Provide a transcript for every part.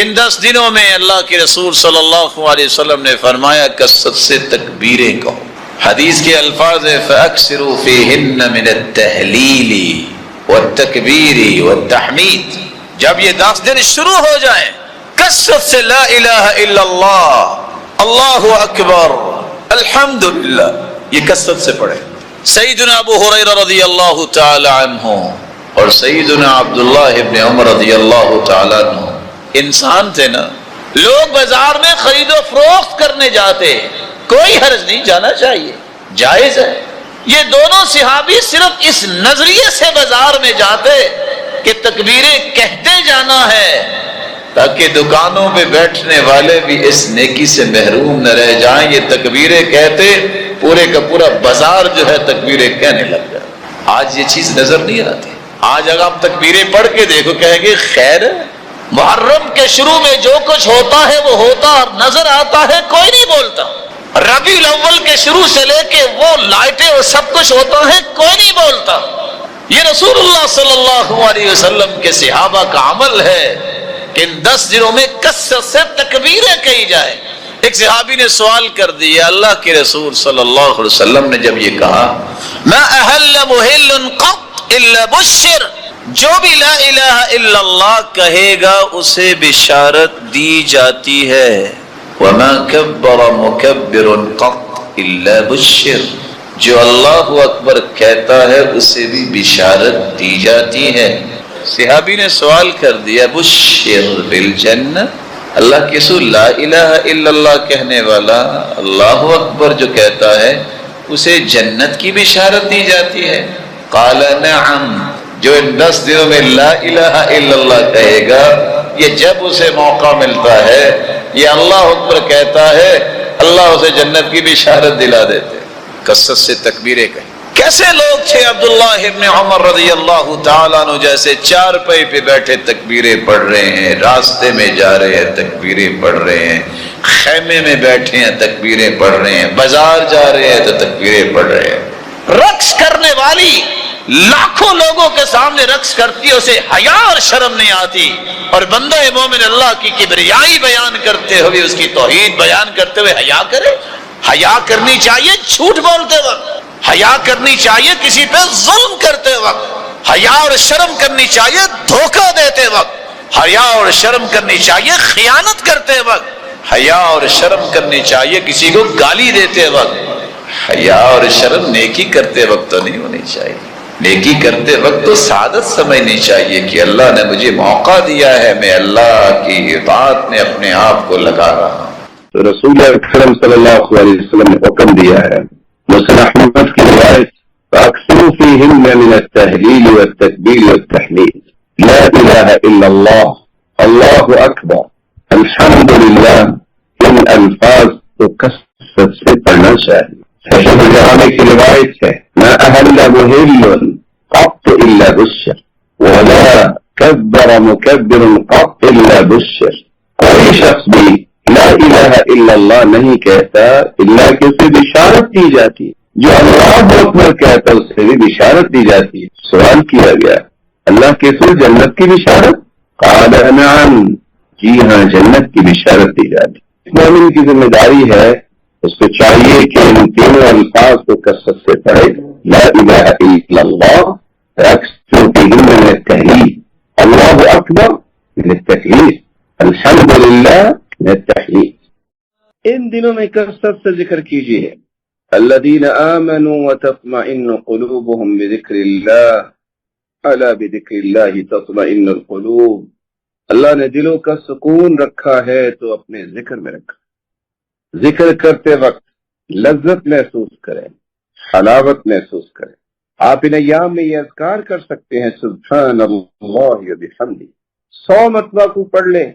ان 10 دنوں میں اللہ کے رسول صلی اللہ علیہ وسلم نے فرمایا کثرت سے تکبیریں کہو. حدیث کے الفاظ ہیں فَأَكْثِرُوا فِيهِنَّ مِنَ التَّهْلِيلِ وَالتَّكْبِيرِ وَالتَّحْمِيدِ. جب یہ 10 دن شروع ہو جائیں کثرت سے لا الہ الا اللہ، اللہ اکبر، الحمدللہ، یہ کثرت سے پڑھیں. سیدنا ابو ہریرہ رضی اللہ تعالی عنہ اور سیدنا عبداللہ ابن عمر رضی اللہ تعالی عنہ انسان تھے نا. لوگ بازار میں خرید و فروخت کرنے جاتے، کوئی حرج نہیں، جانا چاہیے، جائز ہے. یہ دونوں صحابی صرف اس نظریے سے بازار میں جاتے کہ تکبیریں کہتے جانا ہے تاکہ دکانوں پہ بیٹھنے والے بھی اس نیکی سے محروم نہ رہ جائیں. یہ تکبیریں کہتے پورے کا پورا بازار جو ہے تکبیریں کہنے لگ جائے. آج یہ چیز نظر نہیں آتی. آج اگر آپ تکبیریں پڑھ کے دیکھو کہیں گے خیر ہے. محرم کے شروع میں جو کچھ ہوتا ہے وہ ہوتا نظر آتا ہے، کوئی نہیں بولتا. ربیع الاول کے شروع سے لے کے وہ لائٹیں اور سب کچھ ہوتا ہے، کوئی نہیں بولتا. یہ رسول اللہ صلی اللہ علیہ وسلم کے صحابہ کا عمل ہے کہ ان 10 دنوں میں کثرت سے تکبیریں کہی جائے. ایک صحابی نے سوال کر دیا اللہ کے رسول صلی اللہ علیہ وسلم نے جب یہ کہا ما احل محل قط الا بشر، جو بھی لا الہ الا اللہ کہے گا اسے بشارت دی جاتی ہے. وما کبر مکبر قط الا بشر، جو اللہ اکبر کہتا ہے اسے بھی بشارت دی جاتی ہے. صحابی نے سوال کر دیا بشر بالجنہ، اللہ کے رسول لا الہ الا اللہ کہنے والا اللہ اکبر جو کہتا ہے اسے جنت کی بشارت دی جاتی ہے؟ قال نعم، جو ان 10 دنوں میں لا الہ الا اللہ کہے گا یہ جب اسے موقع ملتا ہے یہ اللہ اکبر کہتا ہے اللہ اسے جنت کی بشارت دلا دیتے. کثرت سے تکبیریں کہیں. کیسے لوگ تھے عبداللہ ابن عمر رضی اللہ تعالیٰ عنہ جیسے چارپائی پہ بیٹھے تکبیریں پڑھ رہے ہیں، راستے میں جا رہے ہیں تکبیریں پڑھ رہے ہیں، خیمے میں بیٹھے ہیں تکبیریں پڑھ رہے ہیں، بازار جا رہے ہیں تو تکبیریں پڑھ رہے ہیں. رقص کرنے والی لاکھوں لوگوں کے سامنے رقص کرتی ہے، اسے حیا اور شرم نہیں آتی، اور بندہ مومن اللہ کی کبریائی بیان کرتے ہوئے اس کی توحید بیان کرتے ہوئے حیا کرے. حیا کرنی چاہیے جھوٹ بولتے وقت، حیا کرنی چاہیے کسی پہ ظلم کرتے وقت، حیا اور شرم کرنی چاہیے دھوکہ دیتے وقت، حیا اور شرم کرنی چاہیے خیانت کرتے وقت، حیا اور شرم کرنی چاہیے کسی کو گالی دیتے وقت. حیا اور شرم نیکی کرتے وقت تو نہیں ہونی چاہیے. نیکی کرتے وقت تو سعادت سمجھنی چاہیے کہ اللہ نے مجھے موقع دیا ہے، میں اللہ کی اطاعت میں اپنے آپ کو لگا رہا ہوں. تو رسول اکرم صلی اللہ علیہ وسلم نے حکم دیا ہے مسلم احمد کی روایت فَأَكْثِرُوا فِيهِنَّ مِنَ التَّهْلِيلِ وَالتَّكْبِيرِ وَالتَّحْمِيدِ لا الہ الا اللہ، اللہ اکبر، الحمدللہ. ان الفاظ کو کثرت سے پڑھنا چاہیے. صحیح جامع کی روایت ہے ما احل محل قط الا بشر ولا کبر مکبر قط الا بشر. کوئی شخص بھی لا الہ الا اللہ نہیں کہتا الا کہ اسے بشارت دی جاتی ہے. جو اللہ اکبر کہتا ہے اسے بھی بشارت دی جاتی ہے. سوال کیا گیا اللہ کے رسول جنت کی بشارت؟ قال نعم، جی ہاں جنت کی بشارت دی جاتی ہے. مومن کی ذمہ داری ہے، اس کو چاہیے کہ ان تینوں الفاظ کو کثرت سے پڑھے. لا الہ الا اللہ، اکثر فیہن من التحلیل، اللہ اکبر من التکبیر، الحمدللہ من التحلیل. ان دنوں میں کثرت سے ذکر کیجیے. الذین آمنوا وتطمئن قلوبهم بذکر اللہ الا بذکر اللہ تطمئن القلوب. اللہ نے دلوں کا سکون رکھا ہے تو اپنے ذکر میں رکھا. ذکر کرتے وقت لذت محسوس کریں، حلاوت محسوس کریں. آپ ان ایام میں یہ اذکار کر سکتے ہیں سبحان اللہ وبحمدہ 100 مرتبہ کو پڑھ لیں.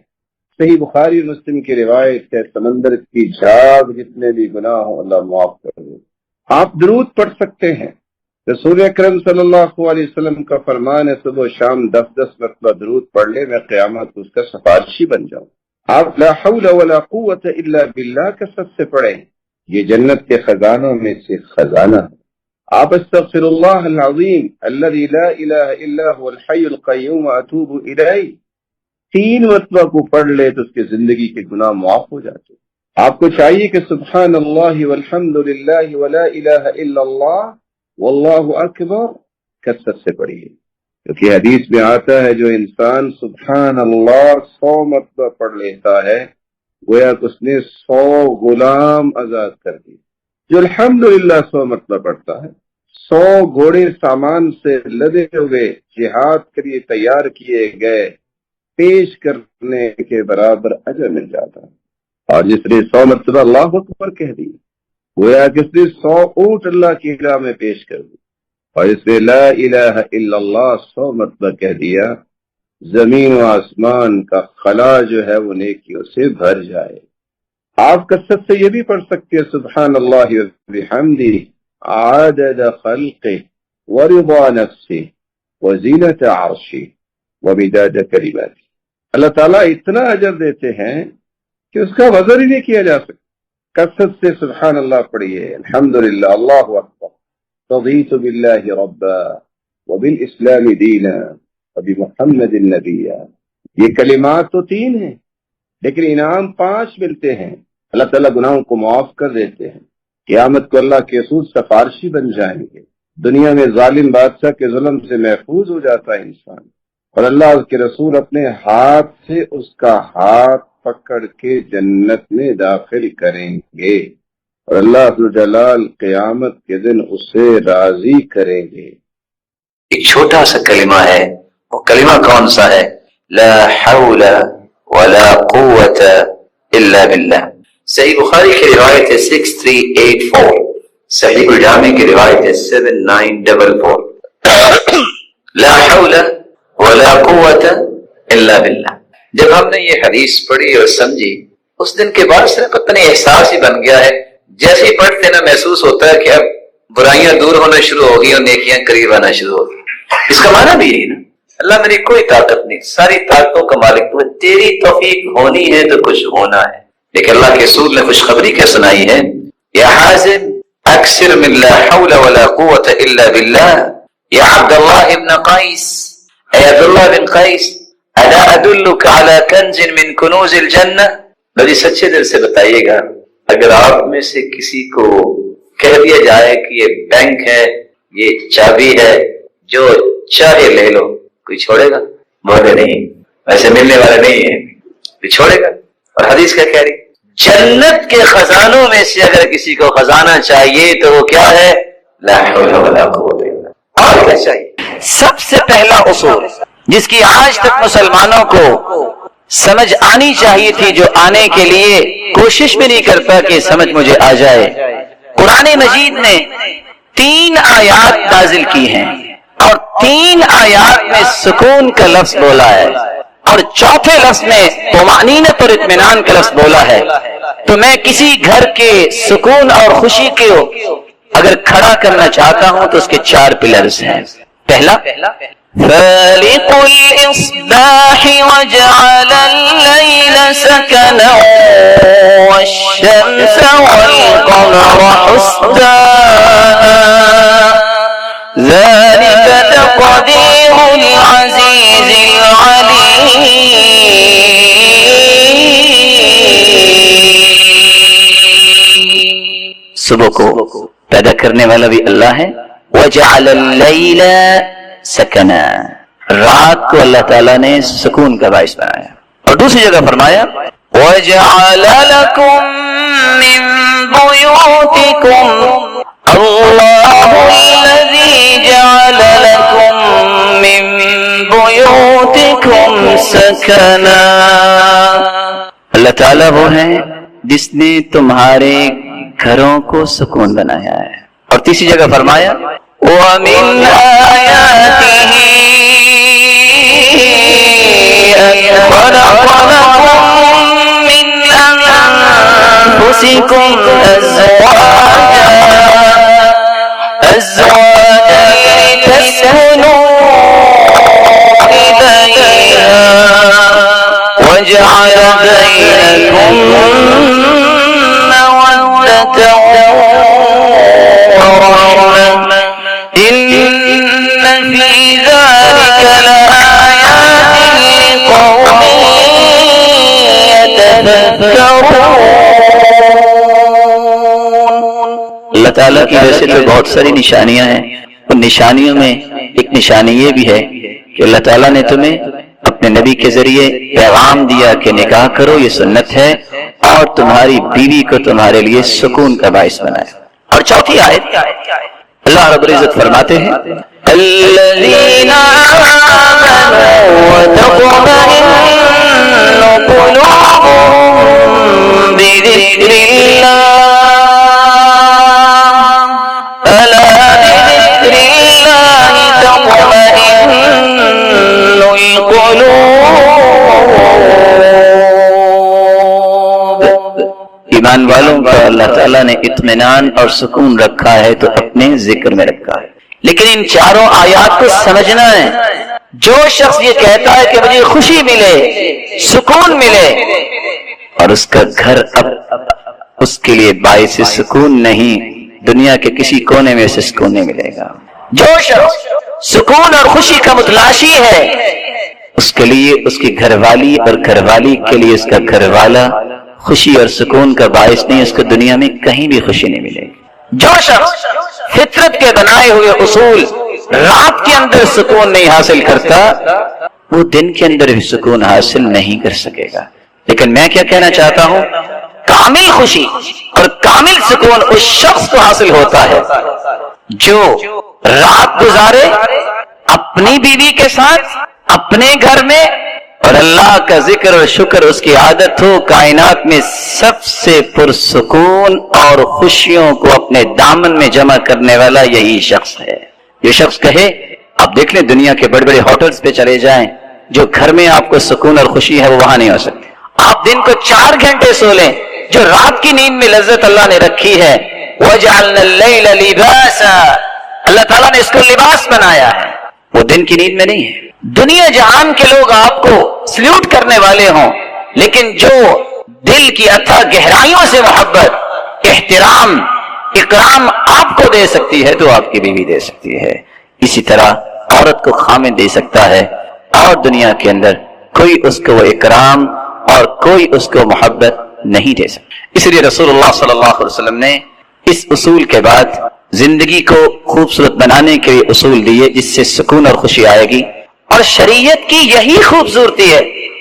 صحیح بخاری اور مسلم کی روایت ہے سمندر کی جھاگ جتنے بھی گناہ ہوں اللہ معاف کر دے. آپ درود پڑھ سکتے ہیں. رسول اکرم صلی اللہ علیہ وسلم کا فرمان ہے صبح و شام 10 مرتبہ درود پڑھ لے، میں قیامت اس کا سفارشی بن جاؤں. آپ لا حول ولا قوت الا باللہ کثرت سے پڑھیں، یہ جنت کے خزانوں میں سے خزانہ ہے. آپ استغفر اللہ العظیم الذي لا الہ الا هو الحی القیوم اتوب الیہ 3 مرتبہ کو پڑھ لے تو اس کی زندگی کے گناہ معاف ہو جاتے. آپ کو چاہیے کہ سبحان اللہ والحمد للہ ولا الہ الا اللہ واللہ اکبر کثرت سے پڑھیے، کیونکہ حدیث میں آتا ہے جو انسان سبحان اللہ 100 مرتبہ پڑھ لیتا ہے گویا کہ اس نے 100 غلام آزاد کر دی. جو الحمدللہ 100 مرتبہ پڑھتا ہے 100 گھوڑے سامان سے لدے ہوئے جہاد کے لیے تیار کیے گئے پیش کرنے کے برابر اجر مل جاتا ہے. اور جس نے 100 مرتبہ اللہ اکبر کہہ دی گویا کہ اس نے 100 اونٹ اللہ کی راہ میں پیش کر دی. اور اس نے لا الہ الا اللہ 100 مرتبہ کہہ دیا، زمین و آسمان کا خلا جو ہے وہ نیکیوں سے بھر جائے. آپ کثرت سے یہ بھی پڑھ سکتے ہیں سبحان اللہ وبحمدہ عدد خلقہ ورضا نفسہ وزینت عرشہ ومداد کلماتہ. اللہ تعالیٰ اتنا اجر دیتے ہیں کہ اس کا وزن ہی نہیں کیا جا سکتا. کثرت سے سبحان اللہ پڑھیے، الحمدللہ، اللہ اکبر، رضیت باللہ ربا وبالاسلام دینا وبمحمد نبیا. یہ کلمات تو 3 ہیں لیکن انعام 5 ملتے ہیں. اللہ تعالیٰ گناہوں کو معاف کر دیتے ہیں. قیامت کو اللہ کے رسول سفارشی بن جائیں گے. دنیا میں ظالم بادشاہ کے ظلم سے محفوظ ہو جاتا ہے انسان، اور اللہ کے رسول اپنے ہاتھ سے اس کا ہاتھ پکڑ کے جنت میں داخل کریں گے، اور اللہ جلال قیامت کے دن اسے راضی کریں گے. ایک چھوٹا سا کلمہ ہے، وہ کلمہ کون سا ہے؟ لا حول ولا قوت الا باللہ. صحیح بخاری کی روایت ہے 6384، صحیح الجامع کی روایت ہے 7944. لا حول ولا قوت الا باللہ. جب ہم نے یہ حدیث پڑھی اور سمجھی اس دن کے بعد سے پتہ نہیں احساس ہی بن گیا ہے، جیسے ہی پڑھتے نا محسوس ہوتا ہے کہ اب برائیاں دور ہونا شروع ہوگی اور نیکیاں قریب آنا شروع ہوگی. اس کا معنی بھی یہی نا، اللہ میری کوئی طاقت نہیں، ساری طاقتوں کا مالک تو ہے، تیری توفیق ہونی ہے تو کچھ ہونا ہے. لیکن اللہ کے رسول نے خوشخبری کیا سنائی ہے؟ یا حازم اکثر من لا حول ولا قوت الا باللہ. یا عبداللہ ابن قیس، اے عبداللہ بن قیس، الا ادلک علی کنز من کنوز الجنہ. میری سچے دل سے بتائیے گا، اگر آپ میں سے کسی کو کہہ دیا جائے کہ یہ بینک ہے، یہ چابی ہے، جو چاہے لے لو، کوئی چھوڑے گا؟ بولے نہیں، ویسے ملنے والا نہیں ہے، کوئی چھوڑے گا؟ اور حدیث کیا کہہ رہی؟ جنت کے خزانوں میں سے اگر کسی کو خزانہ چاہیے تو وہ کیا ہے؟ لا حول ولا قوت الا باللہ. اور کیا چاہیے؟ سب سے پہلا اصول جس کی آج تک مسلمانوں کو سمجھ آنی چاہیے تھی، جو آنے کے لیے کوشش بھی نہیں کرتا کہ سمجھ مجھے آ جائے. قرآن مجید نے 3 آیات نازل کی ہیں اور 3 آیات میں سکون کا لفظ بولا ہے اور چوتھے لفظ میں طمأنینت اور اطمینان کا لفظ بولا ہے. تو میں کسی گھر کے سکون اور خوشی کو اگر کھڑا کرنا چاہتا ہوں تو اس کے 4 پلرز ہیں. پہلا، فالق الإصباح وجعل الليل سكنا والشمس والقمر حسبانا ذلك تقدير العزيز العليم. صبح کو پیدا کرنے والا بھی اللہ ہے. وجعل الليل سکنا، رات کو اللہ تعالیٰ نے سکون کا باعث بنایا. اور دوسری جگہ فرمایا وَجَعَلَ لَكُم مِّن بُيُوتِكُمْ اللَّهُ الَّذِي جَعَلَ لَكُم مِّن بُيُوتِكُمْ سَكَنًا. اللہ تعالیٰ وہ ہے جس نے تمہارے گھروں کو سکون بنایا ہے. اور تیسری جگہ فرمایا وَمِنْ آيَاتِهِ أَنْ خَلَقَ لَكُم مِّنْ أَنفُسِكُمْ أَزْوَاجًا لِتَسْكُنُوا إِلَيْهَا وَجَعَلَ بَيْنَكُم مَّوَدَّةً ورحمة إن في ذلك لآيات لقوم اللہ تعالیٰ کی ویسے تو بہت ساری نشانیاں ہیں، ان نشانیوں میں ایک نشانی یہ بھی ہے کہ اللہ تعالیٰ نے تمہیں اپنے نبی کے ذریعے پیغام دیا کہ نکاح کرو، یہ سنت ہے، اور تمہاری بیوی کو تمہارے لیے سکون کا باعث بنایا۔ اور چوتھی آیت اللہ رب العزت فرماتے ہیں الذین آمنوا وتطمئن قلوبهم بذکر اللہ الا بذکر اللہ تطمئن القلوب۔ ایمان والوں کا اللہ تعالیٰ نے اطمینان اور سکون رکھا ہے تو اپنے ذکر میں رکھا ہے، لیکن ان چاروں آیات کو سمجھنا ہے۔ جو شخص یہ کہتا ہے کہ مجھے خوشی ملے، سکون ملے، اور اس کا گھر اب اس کے لیے باعث سکون نہیں، دنیا کے کسی کونے میں اسے سکون نہیں ملے گا۔ جو شخص سکون اور خوشی کا متلاشی ہے، اس کے لیے اس کی گھر والی اور گھر والی کے لیے اس کا گھر والا خوشی اور سکون کا باعث نہیں، اس کو دنیا میں کہیں بھی خوشی نہیں ملے گی۔ جو شخص فطرت کے بنائے ہوئے اصول رات کے اندر سکون نہیں حاصل کرتا، وہ دن کے اندر بھی سکون حاصل نہیں کر سکے گا۔ لیکن میں کیا کہنا چاہتا ہوں، کامل خوشی اور کامل سکون اس شخص کو حاصل ہوتا ہے جو رات گزارے اپنی بیوی کے ساتھ اپنے گھر میں، اور اللہ کا ذکر اور شکر اس کی عادت ہو۔ کائنات میں سب سے پرسکون اور خوشیوں کو اپنے دامن میں جمع کرنے والا یہی شخص ہے۔ یہ شخص کہے، آپ دیکھ لیں دنیا کے بڑے بڑے ہوٹلز پہ چلے جائیں، جو گھر میں آپ کو سکون اور خوشی ہے وہ وہاں نہیں ہو سکتی۔ آپ دن کو 4 گھنٹے سو لیں، جو رات کی نیند میں لذت اللہ نے رکھی ہے، وَجَعَلْنَا اللَّيْلَ لِبَاسًا، اللہ تعالیٰ نے اس کو لباس بنایا ہے، وہ دن کی نیند میں نہیں ہے۔ دنیا جہان کے لوگ آپ کو سلیوٹ کرنے والے ہوں، لیکن جو دل کی اتھا گہرائیوں سے محبت، احترام، اکرام آپ کو دے سکتی ہے تو آپ کی بیوی دے سکتی ہے۔ اسی طرح عورت کو خامن دے سکتا ہے، اور دنیا کے اندر کوئی اس کو وہ اکرام اور کوئی اس کو محبت نہیں دے سکتا۔ اس لیے رسول اللہ صلی اللہ علیہ وسلم نے اس اصول کے بعد زندگی کو خوبصورت بنانے کے لیے اصول دیے جس سے سکون اور خوشی آئے گی۔ اور شریعت کی یہی خوبصورتی ہے،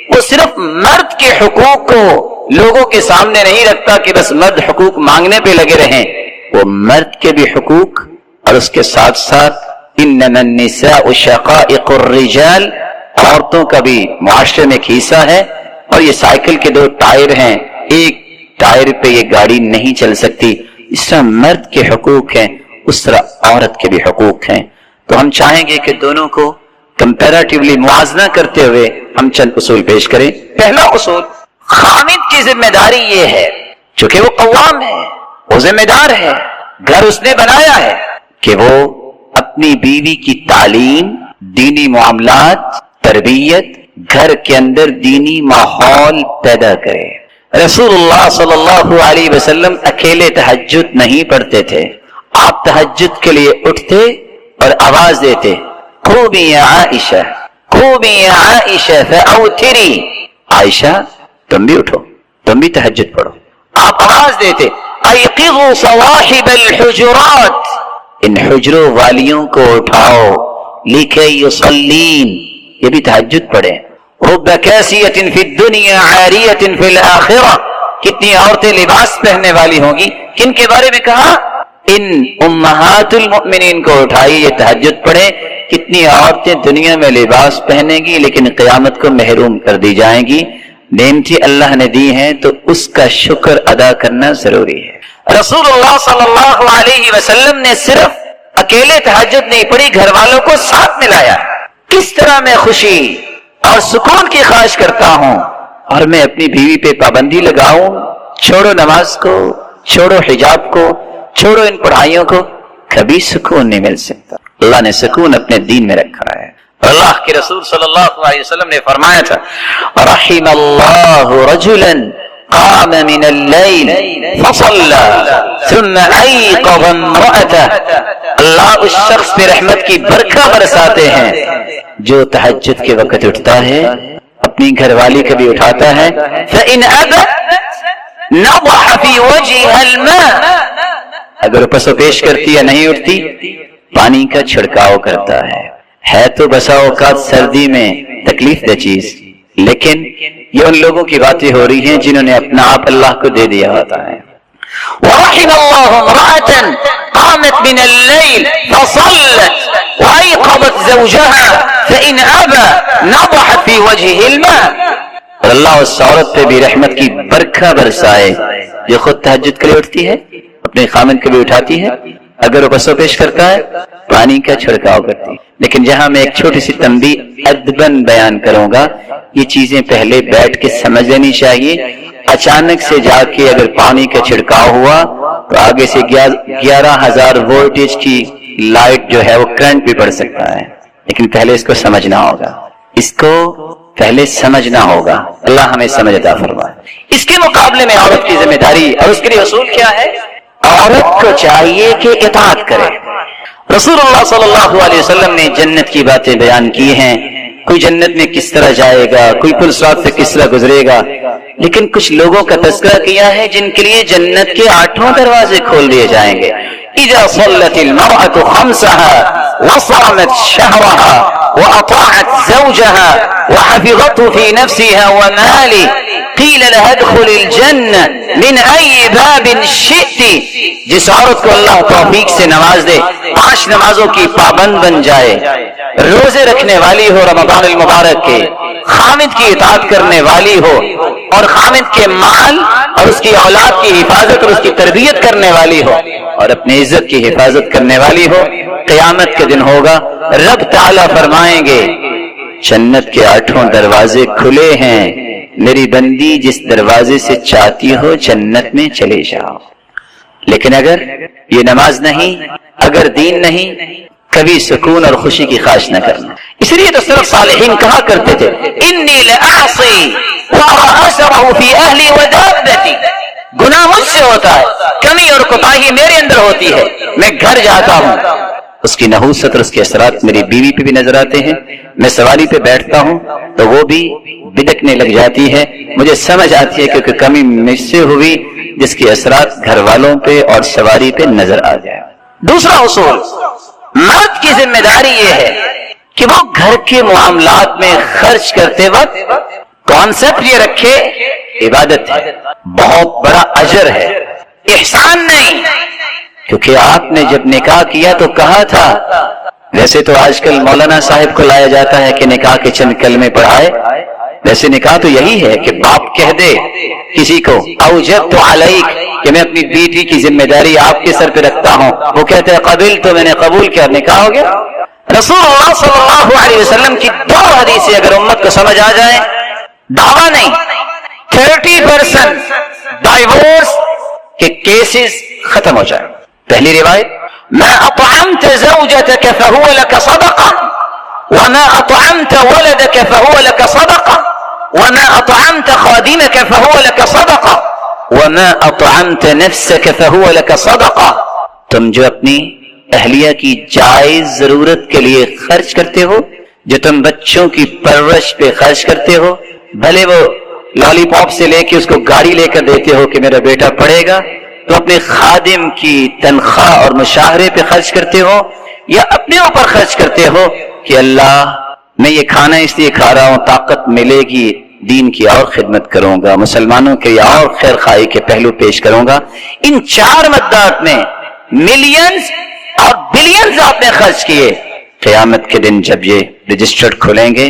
وہ صرف مرد کے حقوق کو لوگوں کے سامنے نہیں رکھتا کہ بس مرد حقوق مانگنے پہ لگے رہیں، وہ مرد کے بھی حقوق اور اس کے ساتھ ساتھ انما النساء شقائق الرجال، عورتوں کا بھی معاشرے میں ایک حصہ ہے۔ اور یہ سائیکل کے 2 ٹائر ہیں، ایک ٹائر پہ یہ گاڑی نہیں چل سکتی۔ اس طرح مرد کے حقوق ہیں، اس طرح عورت کے بھی حقوق ہیں۔ تو ہم چاہیں گے کہ دونوں کو کمپیریٹیولی موازنہ کرتے ہوئے ہم چند اصول پیش کریں۔ پہلا اصول، خامد کی ذمہ داری یہ ہے، چونکہ وہ قوام ہے، وہ ذمہ دار ہے، گھر اس نے بنایا ہے، کہ وہ اپنی بیوی کی تعلیم، دینی معاملات، تربیت، گھر کے اندر دینی ماحول پیدا کرے۔ رسول اللہ صلی اللہ علیہ وسلم اکیلے تہجد نہیں پڑھتے تھے، آپ تہجد کے لیے اٹھتے اور آواز دیتے، قومی یا عائشہ، قومی یا عائشہ فاوتری، عائشہ تم بھی اٹھو، تم بھی تہجد پڑھو۔ آپ آواز دیتے، ایقظوا صواحب الحجرات، ان حجروں والیوں کو اٹھاؤ، لکی یصلین، یہ بھی تہجد پڑھیں۔ رب کاسیۃ فی الدنیا عاریۃ فی الآخرہ، کتنی عورتیں لباس پہننے والی ہوں گی، کن کے بارے میں کہا؟ ان امہات المؤمنین کو اٹھائی، یہ تہجد پڑھیں۔ کتنی عورتیں دنیا میں لباس پہنیں گی لیکن قیامت کو محروم کر دی جائیں گی۔ نعمتیں اللہ نے دی ہیں تو اس کا شکر ادا کرنا ضروری ہے۔ رسول اللہ صلی اللہ علیہ وسلم نے صرف اکیلے تہجد نہیں پڑھی، گھر والوں کو ساتھ ملایا۔ کس طرح میں خوشی اور سکون کی خواہش کرتا ہوں، اور میں اپنی بیوی پہ پابندی لگاؤں، چھوڑو نماز کو، چھوڑو حجاب کو، چھوڑو ان پڑھائیوں کو، کبھی سکون نہیں مل سکتا۔ اللہ نے سکون اپنے دین میں رکھا ہے۔ اللہ کے رسول صلی اللہ علیہ وسلم نے فرمایا تھا، رحم اللہ رجلا قام من اللیل فصلى ثم ایقظ امرأته، اللہ اس شخص پہ رحمت کی برکھا برساتے ہیں جو تہجد کے وقت اٹھتا ہے، اپنی گھر والی کو بھی اٹھاتا ہے۔ فإن أبت نضح في وجهها الماء، اگر پس و پیش کرتی یا نہیں اٹھتی پانی کا چھڑکاؤ کرتا ہے تو بسا اوقات سردی میں تکلیف دہ چیز، لیکن یہ ان لوگوں کی باتیں ہو رہی ہیں جنہوں نے اپنا آپ اللہ کو دے دیا ہوتا ہے۔ وَرَحِمَ اللَّهُ امْرَأَةً قَامَتْ مِنَ اللَّيْلِ فَصَلَّتْ وَأَيْقَظَتْ زَوْجَهَا فَإِنْ أَبَى نَضَحَ فِي وَجْهِهِ الْمَاءَ۔ اور اللہ اس عورت پہ بھی رحمت کی برکھا برسائے جو خود تہجد کے لیے اٹھتی ہے، اپنے خامن کو بھی اٹھاتی ہے، اگر وہ پسو پیش کرتا ہے پانی کا چھڑکاؤ کرتی ہے۔ لیکن جہاں میں ایک چھوٹی سی تنبیہ ادباً بیان کروں گا، یہ چیزیں پہلے بیٹھ کے سمجھ لینی چاہیے۔ اچانک سے جا کے اگر پانی کا چھڑکاؤ ہوا تو آگے سے 11,000 وولٹیج کی لائٹ جو ہے وہ کرنٹ بھی پڑ سکتا ہے، لیکن پہلے اس کو سمجھنا ہوگا، اس کو پہلے سمجھنا ہوگا۔ اللہ ہمیں سمجھ عطا فرمائے۔ اس کے مقابلے میں عورت کی ذمہ داری اور اس کے لیے اصول کیا ہے؟ عورت کو چاہیے کہ اطاعت کرے۔ رسول اللہ صلی اللہ علیہ وسلم نے جنت کی باتیں بیان کی ہیں، کوئی جنت میں کس طرح جائے گا، کوئی پل صراط سے کس طرح گزرے گا، لیکن کچھ لوگوں کا تذکرہ کیا ہے جن کے لیے جنت کے 8 دروازے کھول دیے جائیں گے۔ اذا صلت المرأة خمسها وصامت شهرها وأطاعت زوجها وحفظته في نفسها وماله قيل لها ادخل الجنة من أي باب شئت۔ جس عورت کو اللہ توفیق سے نواز دے، 5 نمازوں کی پابند بن جائے، روزے رکھنے والی ہو رمضان المبارک کے، خامد کی اطاعت کرنے والی ہو اور خامد کے مال اور اس کی اولاد کی حفاظت اور اس کی تربیت کرنے والی ہو اور اپنی عزت کی حفاظت کرنے والی ہو، قیامت کے دن ہوگا رب تعالیٰ فرمائیں گے جنت کے 8 دروازے کھلے ہیں، میری بندی جس دروازے سے چاہتی ہو جنت میں چلے جاؤ۔ لیکن اگر یہ نماز نہیں، اگر دین نہیں، کبھی سکون اور خوشی کی خواہش نہ کرنا۔ اس لیے تو صرف صالحین کہا کرتے تھے انی لأعصی وأرى أثره في أهلي ودابتي، گناہ مجھ سے ہوتا ہے، کمی اور کوتاہی میرے اندر ہوتی ہے، میں گھر جاتا ہوں، اس کی نحوست اور اس کے اثرات میری بیوی پہ بھی نظر آتے ہیں، میں سواری پہ بیٹھتا ہوں تو وہ بھی بدکنے لگ جاتی ہے، مجھے سمجھ آتی ہے کیونکہ کمی مجھ سے ہوئی جس کے اثرات گھر والوں پہ اور سواری پہ نظر آ جائے۔ دوسرا اصول، مرد کی ذمہ داری یہ ہے کہ وہ گھر کے معاملات میں خرچ کرتے وقت کانسیپٹ یہ رکھے عبادت ہے، بہت بڑا اجر ہے، احسان نہیں۔ کیونکہ آپ نے جب نکاح کیا تو کہا تھا، ویسے تو آج کل مولانا صاحب کو لایا جاتا ہے کہ نکاح کے چند کلمے پڑھائے، ویسے نکاح تو یہی ہے کہ باپ کہہ دے کسی کو اوجبت علیک کہ میں اپنی بیٹی کی ذمہ داری آپ کے سر پہ رکھتا ہوں، وہ کہتے ہیں قبل تو میں نے قبول کیا، نکاح ہو گیا۔ رسول اللہ صلی اللہ علیہ وسلم کی 2 حدیثیں اگر امت کو سمجھ آ جائیں، دعویٰ نہیں، 30% ڈائیورس کے کیسز ختم ہو جائیں۔ پہلی روایت، ما اطعمت زوجتك فهو لك صدقہ وما اطعمت ولدك فهو لك صدقہ وما اطعمت خادمك فهو لك صدقہ وما اطعمت نفسك فهو لك صدقہ۔ تم جو اپنی اہلیہ کی جائز ضرورت کے لیے خرچ کرتے ہو، جو تم بچوں کی پرورش پہ خرچ کرتے ہو، بھلے وہ لالی پاپ سے لے کے اس کو گاڑی لے کر دیتے ہو کہ میرا بیٹا پڑھے گا، تو اپنے خادم کی تنخواہ اور مشاہرے پہ خرچ کرتے ہو یا اپنے اوپر خرچ کرتے ہو کہ اللہ میں یہ کھانا اس لیے کھا رہا ہوں طاقت ملے گی دین کی اور خدمت کروں گا، مسلمانوں کے اور خیر خواہی کے پہلو پیش کروں گا۔ ان 4 مدات میں ملینز اور بلینز آپ نے خرچ کیے، قیامت کے دن جب یہ رجسٹر کھلیں گے،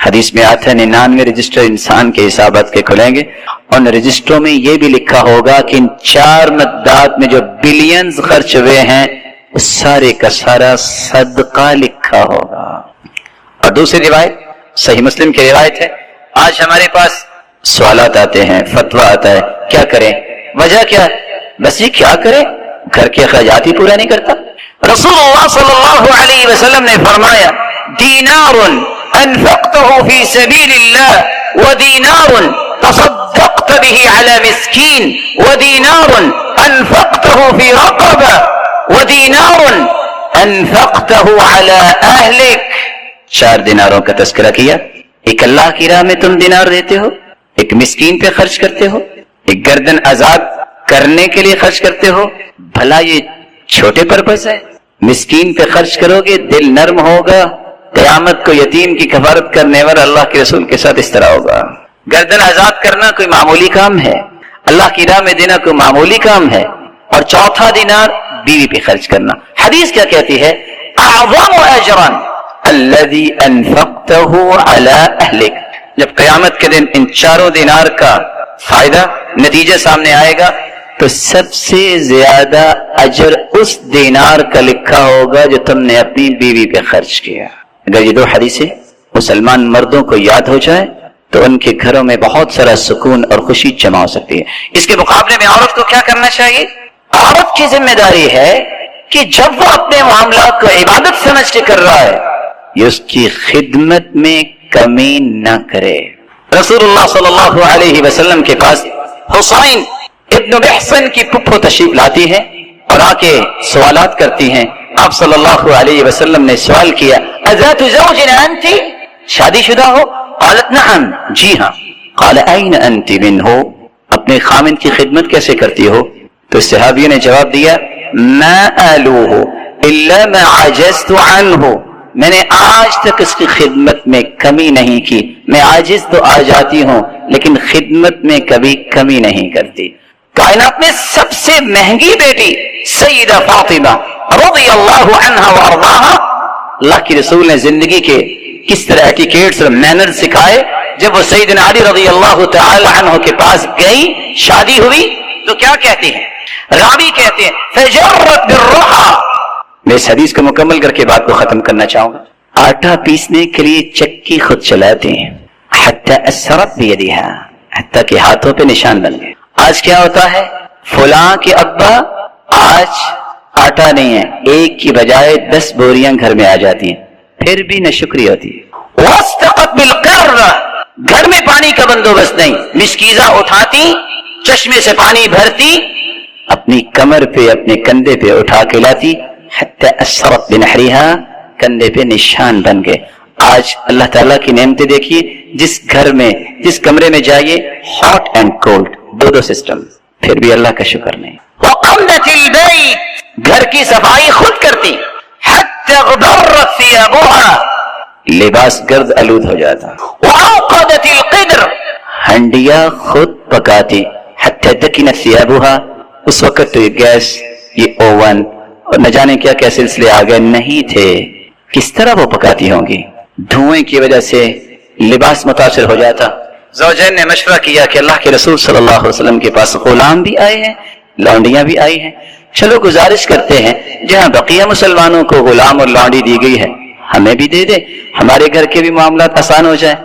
حدیث میں آتا ہے 99 رجسٹر انسان کے حسابات کے کھلیں گے، اور رجسٹروں میں یہ بھی لکھا ہوگا کہ ان 4 مدات میں جو بلینز خرچ ہوئے ہیں وہ سارے کا سارا صدقہ لکھا ہوگا۔ اور دوسری روایت صحیح مسلم کی روایت ہے، آج ہمارے پاس سوالات آتے ہیں، فتویٰ آتا ہے، کیا کریں؟ وجہ کیا؟ بس یہ کیا کریں، گھر کے اخراجات ہی پورا نہیں کرتا۔ رسول اللہ صلی اللہ علیہ وسلم نے فرمایا دینار انفقته في سبيل الله ودينار تصدقت به على مسكين ودينار انفقته في رقبة ودينار انفقته على اهلك۔ 4 دیناروں کا تذکرہ کیا، ایک اللہ کی راہ میں تم دینار دیتے ہو، ایک مسکین پہ خرچ کرتے ہو، ایک گردن آزاد کرنے کے لیے خرچ کرتے ہو، بھلا یہ چھوٹے پرپس ہے؟ مسکین پہ خرچ کرو گے دل نرم ہوگا، قیامت کو یتیم کی کفارت کرنے والا اللہ کے رسول کے ساتھ اس طرح ہوگا۔ گردن آزاد کرنا کوئی معمولی کام ہے، اللہ کی راہ میں دینا کوئی معمولی کام ہے۔ اور چوتھا دینار بیوی پہ خرچ کرنا۔ حدیث کیا کہتی ہے؟ اعظم اجرا الذي انفقته على اهلك۔ جب قیامت کے دن ان چاروں دینار کا فائدہ نتیجہ سامنے آئے گا تو سب سے زیادہ اجر اس دینار کا لکھا ہوگا جو تم نے اپنی بیوی پہ خرچ کیا۔ اگر یہ دو حدیثیں مسلمان مردوں کو یاد ہو جائے تو ان کے گھروں میں بہت سارا سکون اور خوشی جمع ہو سکتی ہے۔ اس کے مقابلے میں عورت کو کیا کرنا چاہیے؟ عورت کی ذمہ داری ہے کہ جب وہ اپنے معاملات کو عبادت سمجھ کے کر رہا ہے یہ اس کی خدمت میں کمی نہ کرے۔ رسول اللہ صلی اللہ علیہ وسلم کے پاس حسین ابن محسن کی پھپھو تشریف لاتی ہے اور آ کے سوالات کرتی ہیں۔ آپ صلی اللہ علیہ وسلم نے سوال کیا، اذات زوج انت؟ شادی شدہ ہو؟ قالت نعم، جی ہاں۔ قال این انت منہ؟ اپنے خامن کی خدمت کیسے کرتی ہو؟ تو صحابی نے جواب دیا، ما آلوہ الا ما عجزت عنہ، میں نے آج تک اس کی خدمت میں کمی نہیں کی، میں عاجز تو آ جاتی ہوں لیکن خدمت میں کبھی کمی نہیں کرتی۔ کائنات میں سب سے مہنگی بیٹی سیدہ فاطمہ رضی اللہ عنہا وارضاہا، اللہ کی رسول نے زندگی کے کس طرح ایٹیکیٹس اور مینر سکھائے۔ جب وہ سیدنا علی رضی اللہ تعالی عنہ کے پاس گئی، شادی ہوئی تو کیا کہتی ہیں؟ راوی کہتے ہیں فجرت بالرحى۔ میں اس حدیث کو مکمل کر کے بات کو ختم کرنا چاہوں گا۔ آٹا پیسنے کے لیے چکی خود چلاتے ہیں، حتی اثرت بیدہا، حتی کہ ہاتھوں پہ نشان بن گئے۔ آج کیا ہوتا ہے؟ فلاں کے ابا آج آٹا نہیں ہے، ایک کی بجائے 10 بوریاں گھر میں آ جاتی ہیں، پھر بھی نہ شکری ہوتی ہے۔ واستقت بالقر، گھر میں پانی کا بندوبست نہیں، مشکیزہ اٹھاتی، چشمے سے پانی بھرتی، اپنی کمر پہ اپنے کندھے پہ اٹھا کے لاتی، حتی اثرت بنحریہا، کندھے پہ نشان بن گئے۔ آج اللہ تعالیٰ کی نعمتیں دیکھیے، جس گھر میں جس کمرے میں جائیے ہاٹ اینڈ کولڈ، دو سسٹم، پھر بھی اللہ کا شکر نہیں۔ وقمت البیت، گھر کی صفائی خود کرتی، حتی غبرت ثیابها، لباس گرد آلود ہو جاتا۔ وأوقدت القدر، ہنڈیاں خود پکاتی، حتی دکنت ثیابها، اس وقت تو یہ گیس، یہ اوون اور نہ جانے کیا کیا سلسلے آ گئے نہیں تھے، کس طرح وہ پکاتی ہوں گی؟ دھوئیں کی وجہ سے لباس متاثر ہو جاتا۔ زوجین نے مشورہ کیا کہ اللہ کے رسول صلی اللہ علیہ وسلم کے پاس غلام بھی آئے ہیں، لونڈیاں بھی آئی ہیں، چلو گزارش کرتے ہیں جہاں بقیہ مسلمانوں کو غلام اور لونڈی دی گئی ہے ہمیں بھی دے دے، ہمارے گھر کے بھی معاملات آسان ہو جائیں۔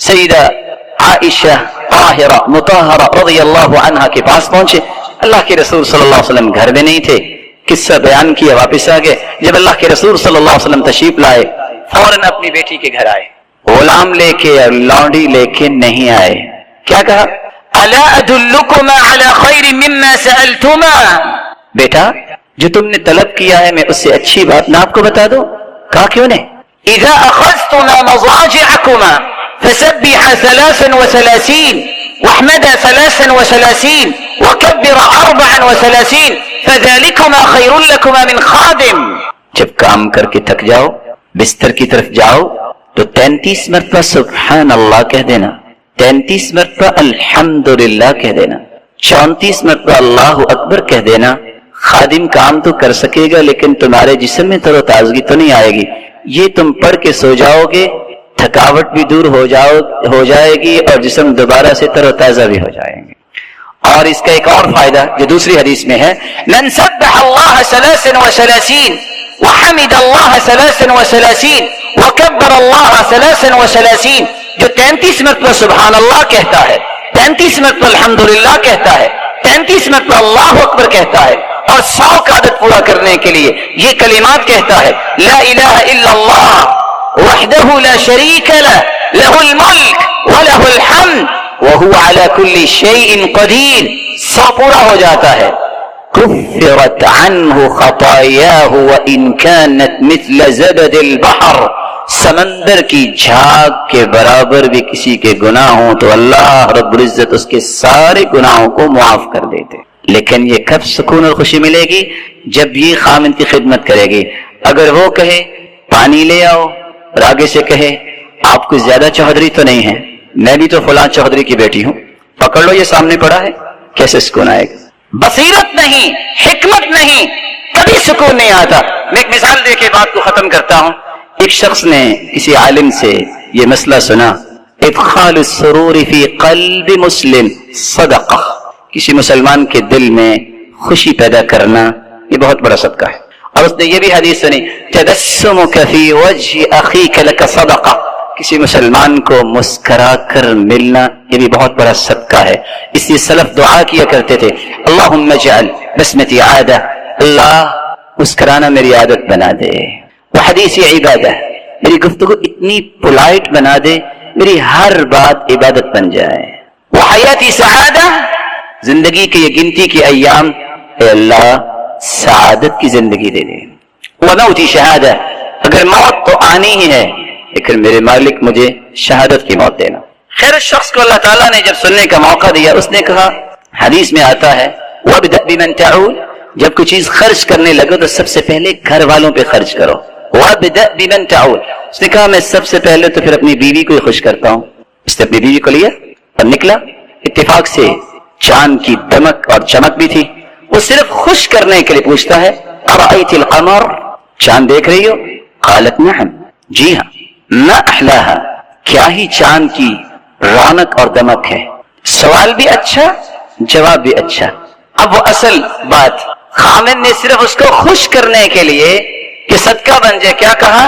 سیدہ عائشہ طاہرہ مطہرہ رضی اللہ عنہا کے پاس پہنچے، اللہ کے رسول صلی اللہ علیہ وسلم گھر میں نہیں تھے، قصہ بیان کیا، واپس آ گئے۔ جب اللہ کے رسول صلی اللہ علیہ وسلم تشریف لائے فوراً اپنی بیٹی کے گھر آئے، غلام لے کے اور لونڈی لے کے نہیں آئے، کیا کہا؟ الا ادلکما علی خیر مما سألتما، بیٹا جو تم نے طلب کیا ہے میں اس سے اچھی بات نہ آپ کو بتا دوں؟ کہا کیوں نہیں؟ اذا اخذتما مضاجعکما فسبح 33 واحمد 33 وكبر 34 فذلكما خير لكما من خادم، جب کام کر کے تھک جاؤ بستر کی طرف جاؤ تو 33 مرتبہ سبحان اللہ کہہ دینا، 33 مرتبہ الحمدللہ کہہ دینا، 34 مرتبہ اللہ اکبر کہہ دینا۔ خادم کام تو کر سکے گا لیکن تمہارے جسم میں تر و تازگی تو نہیں آئے گی، یہ تم پڑھ کے سو جاؤ گے، تھکاوٹ بھی دور ہو جائے گی اور جسم دوبارہ سے تر و تازہ بھی ہو جائیں گے۔ اور اس کا ایک اور فائدہ جو دوسری حدیث میں ہے، من سبح اللہ 33 وحمد اللہ 33 وکبر اللہ 33، جو 33 مرتبہ سبحان اللہ کہتا ہے، 33 مرتبہ الحمدللہ کہتا ہے، 33 مرتبہ اللہ اکبر کہتا ہے اور 100 کا عدد پورا کرنے کے لیے یہ کلمات کہتا ہے، لا الہ الا اللہ وحدہ لا شریک لہ لہ الملک ولہ الحمد وہو علی کل شیء قدیر، 100 پورا ہو جاتا ہے۔ کفرت عنہ خطایاہ وان کانت مثل زبد البحر، سمندر کی جھاگ کے برابر بھی کسی کے گناہ ہوں تو اللہ رب العزت اس کے سارے گناہوں کو معاف کر دیتے۔ لیکن یہ کب سکون اور خوشی ملے گی؟ جب یہ خامن کی خدمت کرے گی. اگر وہ کہے پانی لے آؤ اور آگے سے کہے آپ کو زیادہ چودھری تو نہیں ہے، میں بھی تو فلاں چودھری کی بیٹی ہوں، پکڑ لو یہ سامنے پڑا ہے، کیسے سکون آئے گا؟ بصیرت نہیں، حکمت نہیں، کبھی سکون نہیں آتا. میں ایک مثال دے کے بات کو ختم کرتا ہوں. ایک شخص نے کسی عالم سے یہ مسئلہ سنا، ادخال السرور فی قلب مسلم صدقہ، کسی مسلمان کے دل میں خوشی پیدا کرنا یہ بہت بڑا صدقہ ہے. اور اس نے یہ بھی حدیث سنی، تبسمک فی وجہ اخیک لک صدقہ، کسی مسلمان کو مسکرا کر ملنا یہ بھی بہت بڑا صدقہ ہے. اس لیے سلف دعا کیا کرتے تھے، اللہم اجعل بسمتی عادہ، اللہ مسکرانا میری عادت بنا دے. وہ حدیث عبادہ، میری گفتگو اتنی پولائٹ بنا دے میری ہر بات عبادت بن جائے. وہ حیاتی سعادہ، زندگی کے یہ گنتی کے ایام اے اللہ سعادت کی زندگی دے دے. وہ موتی شہادہ، اگر موت تو آنی ہی ہے لیکن میرے مالک مجھے شہادت کی موت دینا. خیر اس شخص کو اللہ تعالیٰ نے جب سننے کا موقع دیا، اس نے کہا، حدیث میں آتا ہے وَابْدَأْ بِمَنْ تَعُولُ، جب کوئی چیز خرچ کرنے لگو تو سب سے پہلے گھر والوں پہ خرچ کرو. وَابْدَأْ بِمَنْ تَعُولُ، اس نے کہا میں سب سے پہلے تو پھر اپنی بیوی کو ہی خوش کرتا ہوں. اس نے اپنی بیوی کو لیا اور نکلا. اتفاق سے چاند کی دمک اور چمک بھی تھی. وہ صرف خوش کرنے کے لیے پوچھتا ہے أَرَأَيْتِ الْقَمَرَ، چاند دیکھ رہی ہو؟ قالت نعم، جی ہاں. مَا أَحْلَاهَا، کیا ہی چاند کی رونق اور دمک ہے. سوال بھی اچھا، جواب بھی اچھا. اب وہ اصل بات، خامن نے صرف اس کو خوش کرنے کے لیے کہ صدقہ بن جائے کیا کہا،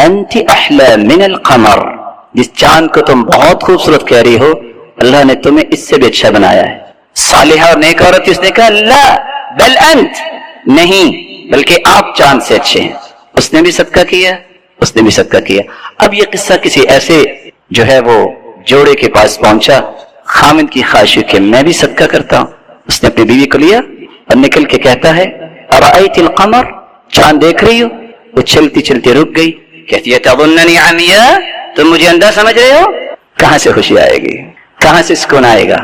انت احلی من القمر، جس چاند کو تم بہت خوبصورت کہہ رہی ہو اللہ نے تمہیں اس سے بھی اچھا بنایا ہے. صالحہ اور نیک عورت اس نے کہا لا بل انت، نہیں بلکہ آپ چاند سے اچھے ہیں. اس نے بھی صدقہ کیا، اس نے بھی صدقہ کیا. اب یہ قصہ کسی ایسے جو ہے وہ جوڑے کے پاس پہنچا، خامن کی خواہش کہ میں بھی صدقہ کرتا ہوں. اس نے اپنی بیوی کو لیا اور نکل کے کہتا ہے ارأیت القمر، چاند دیکھ رہی ہو؟ وہ چلتی چلتی رک گئی. کہتی ہے تظننی عمیاء، تم مجھے اندھا سمجھ رہے ہو؟ کہاں سے خوشی آئے گی، کہاں سے سکون آئے گا؟